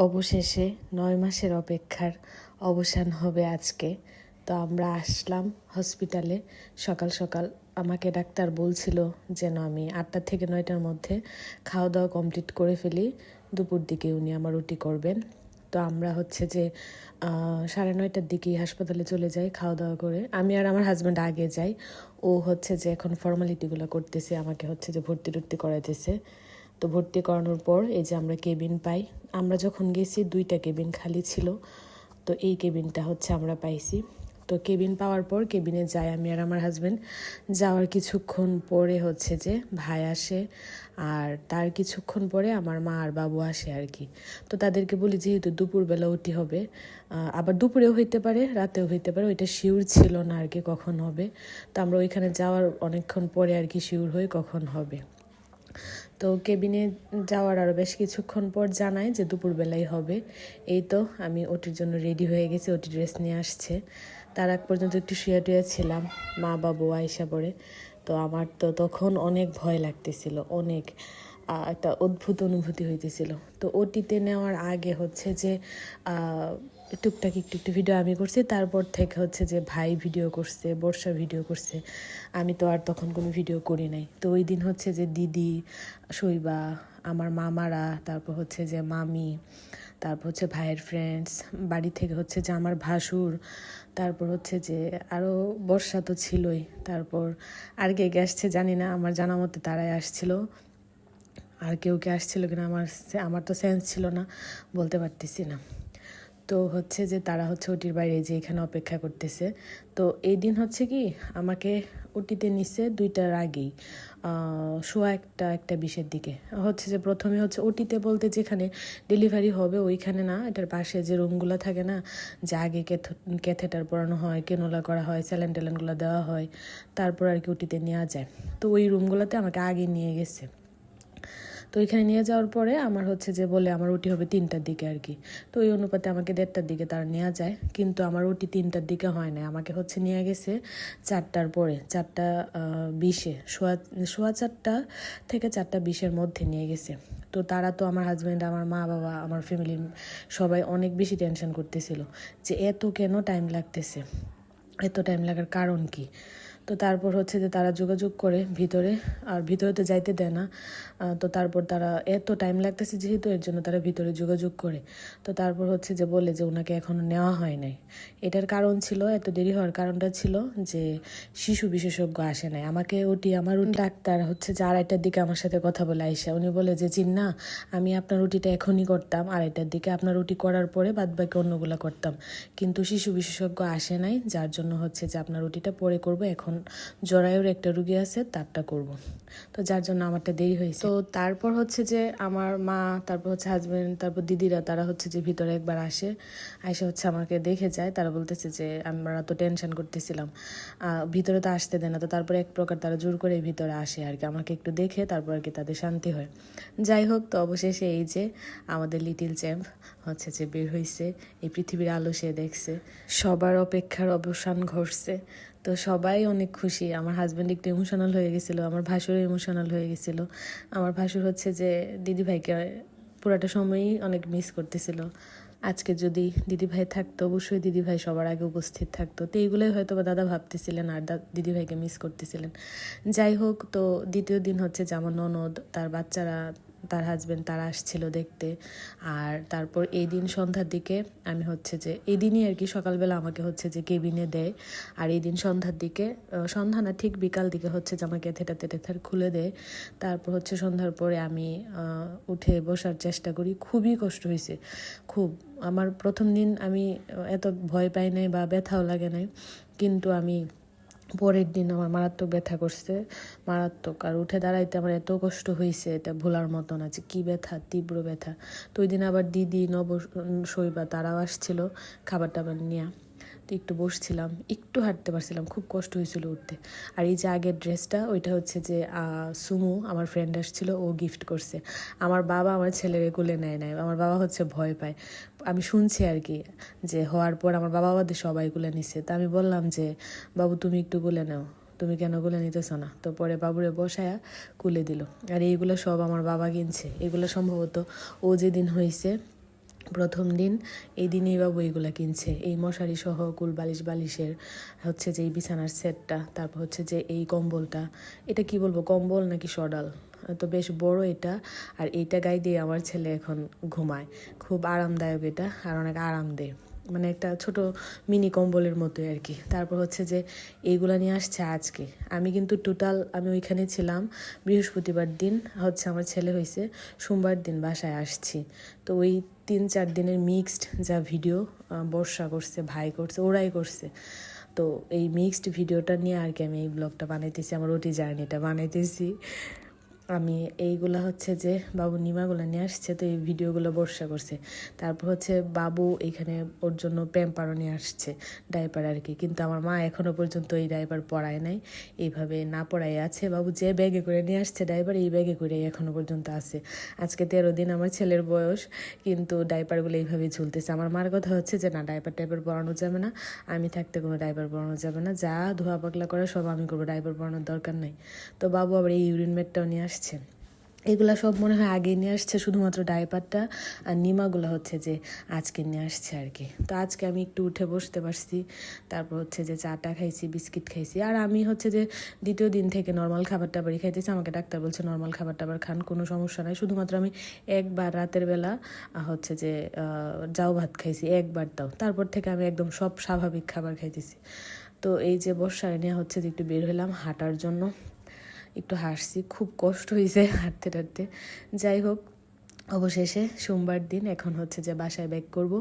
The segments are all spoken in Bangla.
অবশেষে ৯ মাসের অপেক্ষার অবসান হবে আজকে। তো আমরা আসলাম হসপিটালে সকাল সকাল। আমাকে ডাক্তার বলছিল যেন আমি ৮টা থেকে ৯টার মধ্যে খাওয়া দাওয়া কমপ্লিট করে ফেলি, দুপুর দিকে উনি আমার রুটি করবেন। তো আমরা হচ্ছে যে 9:30টার দিকেই হাসপাতালে চলে যাই খাওয়া দাওয়া করে। আমি আর আমার হাজব্যান্ড আগে যাই। ও হচ্ছে যে এখন ফর্মালিটিগুলো করতেছে, আমাকে হচ্ছে যে ভর্তি টর্তি করাইতেছে। তো ভর্তি করানোর পর এই যে আমরা কেবিন পাই। আমরা যখন গেছি 2টা কেবিন খালি ছিল, তো এই কেবিনটা হচ্ছে আমরা পাইছি। তো কেবিন পাওয়ার পর কেবিনে যাই আমি আর আমার হাজব্যান্ড। যাওয়ার কিছুক্ষণ পরে হচ্ছে যে ভাই আসে, আর তার কিছুক্ষণ পরে আমার মা আর বাবু আসে আর কি। তো তাদেরকে বলি যেহেতু দুপুরবেলা ওটি হবে, আবার দুপুরেও হইতে পারে রাতেও হইতে পারে, ওইটা শিওর ছিল না আর কি কখন হবে। তো আমরা ওইখানে যাওয়ার অনেকক্ষণ পরে আর কি শিওর হই কখন হবে। তো কেবিনে যাওয়ার আরও বেশ কিছুক্ষণ পর জানায় যে দুপুরবেলায় হবে। এই তো আমি ওটির জন্য রেডি হয়ে গেছি, ওটি ড্রেস নিয়ে আসছে। তার আগ পর্যন্ত একটু শুয়ে টুয়ে ছিলাম, মা বাবু আয়সা পড়ে। তো আমার তো তখন অনেক ভয় লাগতেছিল, অনেক একটা অদ্ভুত অনুভূতি হইতেছিল। তো ওটিতে নেওয়ার আগে হচ্ছে যে টুকটাক একটু ভিডিও আমি করছি, তারপর থেকে হচ্ছে যে ভাই ভিডিও করছে, বর্ষা ভিডিও করছে। আমি তো আর তখন কোনো ভিডিও করি নাই। তো ওই দিন হচ্ছে যে দিদি, শৈবা, আমার মামারা, তারপর হচ্ছে যে মামি, তারপর হচ্ছে ভাইয়ের ফ্রেন্ডস, বাড়ি থেকে হচ্ছে যে আমার ভাসুর, তারপর হচ্ছে যে আরও বর্ষা তো ছিলই। তারপর আর কে কে আসছে জানি না, আমার জানা মতে তারাই আসছিল। আর কেউ কে আসছিল কিনা আমার তো সেন্স ছিল না, বলতে পারতেছি না। তো হচ্ছে যে তারা হচ্ছে ওটির বাইরে যে এখানে অপেক্ষা করতেছে। তো এই দিন হচ্ছে কি আমাকে ওটিতে নিচ্ছে 2টার আগেই, 1:15-1:20 দিকে। হচ্ছে যে প্রথমে হচ্ছে ওটিতে বলতে যেখানে ডেলিভারি হবে ওইখানে না, এটার পাশে যে রুমগুলো থাকে না, যে আগে ক্যাথেটার পরানো হয়, কেনোলা করা হয়, স্যালাইন ট্যালাইনগুলো দেওয়া হয়, তারপর আর কি ওটিতে নেওয়া যায়। তো ওই রুমগুলোতে আমাকে আগে নিয়ে গেছে। তো এখানে নিয়ে যাওয়ার পরে আমার হচ্ছে যে বলে আমার ওটি হবে 3টার দিকে আর কি। তো ওই অনুপাতে আমাকে 1:30টার দিকে তার নেওয়া যায়, কিন্তু আমার ওটি 3টার দিকে হয় না, আমাকে হচ্ছে নিয়ে গেছে 4টার পরে, 4:20-এ, সোয়া 4টা থেকে 4:20-এর মধ্যে নিয়ে গেছে। তো তারা তো আমার হাজব্যান্ড, আমার মা বাবা, আমার ফ্যামিলির সবাই অনেক বেশি টেনশন করতেছিল যে এত কেন টাইম লাগতেছে, এত টাইম লাগার কারণ কি। তো তারপর হচ্ছে যে তারা যোগাযোগ করে ভিতরে, আর ভিতরে তো যাইতে দেয় না। তো তারপর তারা এত টাইম লাগতেছে যেহেতু, এর জন্য তারা ভিতরে যোগাযোগ করে। তো তারপর হচ্ছে যে বলে যে ওনাকে এখনও নেওয়া হয় নাই। এটার কারণ ছিল, এত দেরি হওয়ার কারণটা ছিল যে শিশু বিশেষজ্ঞ আসে নাই। আমার ডাক্তার হচ্ছে যে 2:30টার দিকে আমার সাথে কথা বলে আইসা উনি বলে যে চিন্না, আমি আপনার রুটিটা এখনই করতাম, 2:30টার দিকে আপনার রুটি করার পরে বাদবাকি অন্যগুলো করতাম, কিন্তু শিশু বিশেষজ্ঞ আসে নাই, যার জন্য হচ্ছে যে আপনার রুটিটা পরে করব, এখন জরায়ুর একটা রুগী আছে তারটা করব। তো যার জন্য আমারটা দেরি হয়েছে। তো তারপর হচ্ছে যে আমার মা, তারপর হচ্ছে হাজব্যান্ড, তারপর দিদিরা, তারা হচ্ছে যে ভিতরে একবার আসে, হচ্ছে আমাকে দেখে যায়। তারা বলতেছে যে আমরা তো টেনশন করতেছিলাম, ভিতরে তো আসতে দেয় না। তো তারপরে এক প্রকার তারা জোর করে ভিতরে আসে আর কি, আমাকে একটু দেখে তারপর আর কি তাদের শান্তি হয়। যাই হোক, তো অবশেষে এই যে আমাদের লিটিল চ্যাম্প হচ্ছে যে বের হয়েছে, এই পৃথিবীর আলো সে দেখছে, সবার অপেক্ষার অবসান ঘটছে। তো সবাই অনেক খুশি। আমার হাজব্যান্ড একটু ইমোশনাল হয়ে গেছিলো, আমার ভাসুরও ইমোশনাল হয়ে গেছিলো। আমার ভাসুর হচ্ছে যে দিদিভাইকে পুরাটা সময়ই অনেক মিস করতেছিল। আজকে যদি দিদিভাই থাকতো, অবশ্যই দিদিভাই সবার আগে উপস্থিত থাকতো। তো এইগুলোই হয়তো বা দাদা ভাবতেছিলেন আর দিদিভাইকে মিস করতেছিলেন। যাই হোক, তো দ্বিতীয় দিন হচ্ছে যে আমার ননদ, তার বাচ্চারা, তার হাজব্যান্ড, তারা আসছিল দেখতে। আর তারপর এই দিন সন্ধ্যার দিকে আমি হচ্ছে যে এই দিনই আর কি সকালবেলা আমাকে হচ্ছে যে কেবিনে দেয়, আর এই দিন সন্ধ্যার দিকে, সন্ধ্যা না ঠিক বিকাল দিকে হচ্ছে যে আমাকে টেথার খুলে দেয়। তারপর হচ্ছে সন্ধ্যার পরে আমি উঠে বসার চেষ্টা করি। খুবই কষ্ট হয়েছে, খুব। আমার প্রথম দিন আমি এত ভয় পাই নাই বা ব্যথাও লাগে নাই, কিন্তু আমি পরের দিন আমার মারাত্মক ব্যথা করছে, মারাত্মক। আর উঠে দাঁড়াইতে আমার এত কষ্ট হয়েছে, এটা ভোলার মতন আছে, কি ব্যথা, তীব্র ব্যথা। তো ওই দিন আবার দিদি, শৈবা, তারাও আসছিল খাবার টাবার নিয়ে। তো একটু বসছিলাম, একটু হাঁটতে পারছিলাম, খুব কষ্ট হয়েছিল উঠতে। আর এই যে আগের ড্রেসটা, ওইটা হচ্ছে যে সুমু, আমার ফ্রেন্ড আসছিল, ও গিফট করছে। আমার বাবা আমার ছেলেরে কোলে নেয় নাই, আমার বাবা হচ্ছে ভয় পায়। আমি শুনছি আর কি যে হওয়ার পর আমার বাবা আমাদের সবাই কোলে নিচ্ছে। তা আমি বললাম যে বাবু তুমি একটু কোলে নাও, তুমি কেন কোলে নিতেছ না? তো পরে বাবুরে বসায়া কুলে দিল। আর এইগুলো সব আমার বাবা কিনছে, এগুলো সম্ভবত ও যেদিন হয়েছে প্রথম দিন এই দিনেই বাবু এইগুলা কিনছে, এই মশারি সহ বালিশের হচ্ছে যে এই বিছানার সেটটা, তারপর হচ্ছে যে এই কম্বলটা, এটা কি বলবো কম্বল নাকি সডাল, তো বেশ বড় এটা। আর এইটা গায়ে দিয়ে আমার ছেলে এখন ঘুমায়, খুব আরামদায়ক এটা, আর অনেক আরাম দেয়, মানে একটা ছোট মিনি কম্বলের মতোই আর কি। তারপর হচ্ছে যে এইগুলা নিয়ে আসছে আজকে। আমি কিন্তু আমি ওইখানে ছিলাম বৃহস্পতিবার দিন, হচ্ছে আমার ছেলে হয়েছে সোমবার দিন বাসায় আসছি। তো ওই 3-4 দিনের মিক্সড যা ভিডিও বর্ষা করছে, ভাই করছে, ওরাই করছে। তো এই মিক্সড ভিডিওটা নিয়ে আর কি আমি এই ব্লগটা বানাইতেছি, আমার ওটি জার্নিটা বানাইতেছি আমি। এইগুলা হচ্ছে যে বাবু নিমাগুলো নিয়ে আসছে, তো এই ভিডিওগুলো বর্ষা করছে। তারপর হচ্ছে বাবু এখানে ওর জন্য প্যাম্পারও নিয়ে আসছে, ডাইপার আর কি। কিন্তু আমার মা এখনও পর্যন্ত এই ডাইপার পরায় নাই, এইভাবে না পরাই আছে। বাবু যে ব্যাগে করে নিয়ে আসছে ডাইপার, এই ব্যাগে করেই এখনও পর্যন্ত আছে। আজকে 13 দিন আমার ছেলের বয়স, কিন্তু ডাইপারগুলো এইভাবেই ঝুলতেছে। আমার মার কথা হচ্ছে যে না, ডাইপার পরানো যাবে না, আমি থাকতে কোনো ডাইপার পরানো যাবে না, যা ধোয়া পাকলা করে সব আমি করবো, ডাইপার পরানোর দরকার নাই। তো বাবু আবার এই ইউরিন ম্যাটটাও নিয়ে আসছে। এগুলা সব মনে হয় আগে নিয়ে আসছে, শুধুমাত্র ডাইপারটা আর নিমাগুলো হচ্ছে যে আজকে নিয়ে আসছে আর কি। তো আজকে আমি একটু উঠে বসতে পারছি, তারপর হচ্ছে যে চাটা খাইছি, বিস্কিট খাইছি। আর আমি হচ্ছে যে দ্বিতীয় দিন থেকে নর্মাল খাবার টাবারই খাইতেছি। আমাকে ডাক্তার বলছে নর্মাল খাবার টাবার খান, কোনো সমস্যা নাই। শুধুমাত্র আমি একবার রাতের বেলা হচ্ছে যে জাউ ভাত খাইছি, একবার তাও, তারপর থেকে আমি একদম সব স্বাভাবিক খাবার খাইতেছি। তো এই যে বর্ষায় নিয়ে হচ্ছে যে একটু বের হলাম হাঁটার জন্য, একটু হাসছি, খুব কষ্ট হয়েছে হাঁটতে টাটতে। যাই হোক, অবশেষে সোমবার দিন এখন হচ্ছে যে বাসায় ব্যাক করব।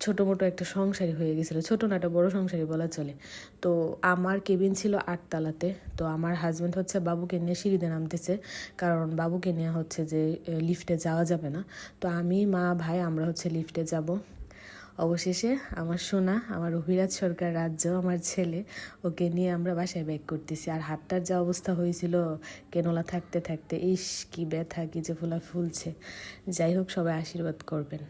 ছোটো মোটো একটা সংসারই হয়ে গেছিলো, ছোটো না একটা বড়ো সংসারই বলা চলে। তো আমার কেবিন ছিল 8 তলাতে। তো আমার হাজব্যান্ড হচ্ছে বাবুকে নিয়ে সিঁড়িতে নামতেছে, কারণ বাবুকে নিয়ে হচ্ছে যে লিফটে যাওয়া যাবে না। তো আমি, মা, ভাই আমরা হচ্ছে লিফটে যাব। অবশেষে আমার সোনা, আমার অভিরাজ সরকার রাজ্য, আমার ছেলে, ওকে নিয়ে আমরা বাসায় ব্যাক করতেছি। আর হাতটার যা অবস্থা হয়েছিল কেনলা থাকতে থাকতে, ইস কি ব্যথা, কি যে ফুলা ফুলছে। যাই হোক, সবাই আশীর্বাদ করবেন।